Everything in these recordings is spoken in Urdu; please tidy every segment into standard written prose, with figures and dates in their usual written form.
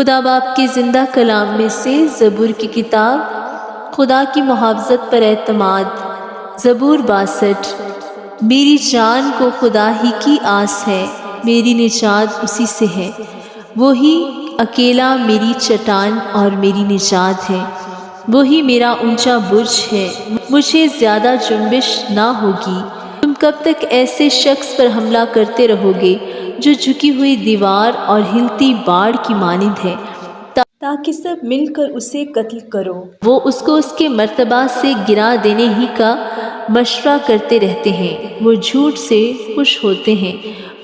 خدا باپ کے زندہ کلام میں سے زبور کی کتاب، خدا کی محافظت پر اعتماد۔ زبور 62۔ میری جان کو خدا ہی کی آس ہے، میری نجات اسی سے ہے، وہی اکیلا میری چٹان اور میری نجات ہے، وہی میرا اونچا برج ہے، مجھے زیادہ جنبش نہ ہوگی۔ تم کب تک ایسے شخص پر حملہ کرتے رہو گے جو جھکی ہوئی دیوار اور ہلتی باڑ کی مانند ہے، تاکہ سب مل کر اسے قتل کرو۔ وہ اس کو اس کے مرتبہ سے گرا دینے ہی کا مشورہ کرتے رہتے ہیں، وہ جھوٹ سے خوش ہوتے ہیں،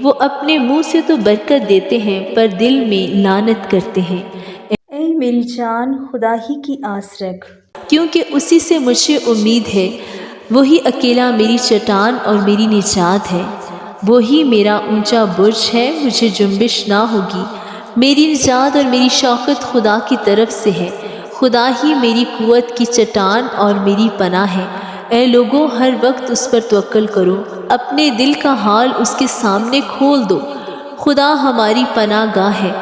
وہ اپنے منہ سے تو برکت دیتے ہیں پر دل میں لعنت کرتے ہیں۔ اے میری جان، خدا ہی کی آس رکھ، کیونکہ اسی سے مجھے امید ہے، وہی اکیلا میری چٹان اور میری نجات ہے، وہی میرا اونچا برج ہے، مجھے جنبش نہ ہوگی۔ میری نجات اور میری شوکت خدا کی طرف سے ہے، خدا ہی میری قوت کی چٹان اور میری پناہ ہے۔ اے لوگوں، ہر وقت اس پر توکل کرو، اپنے دل کا حال اس کے سامنے کھول دو۔ خدا ہماری پناہ گاہ ہے۔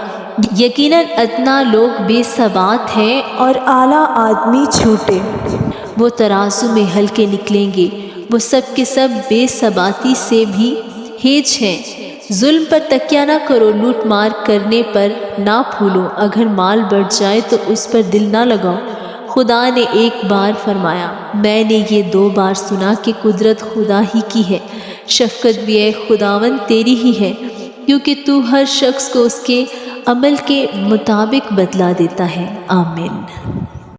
یقیناً ادنا لوگ بے ثبات ہیں اور اعلیٰ آدمی جھوٹے۔ وہ ترازو میں ہلکے نکلیں گے، وہ سب کے سب بے ثباتی سے بھی ہیج ہیں۔ ظلم پر تکیہ نہ کرو، لوٹ مار کرنے پر نہ پھولو، اگر مال بڑھ جائے تو اس پر دل نہ لگاؤ۔ خدا نے ایک بار فرمایا، میں نے یہ 2 بار سنا کہ قدرت خدا ہی کی ہے، شفقت بھی اے خداوند تیری ہی ہے، کیونکہ تو ہر شخص کو اس کے عمل کے مطابق بدلہ دیتا ہے۔ آمین۔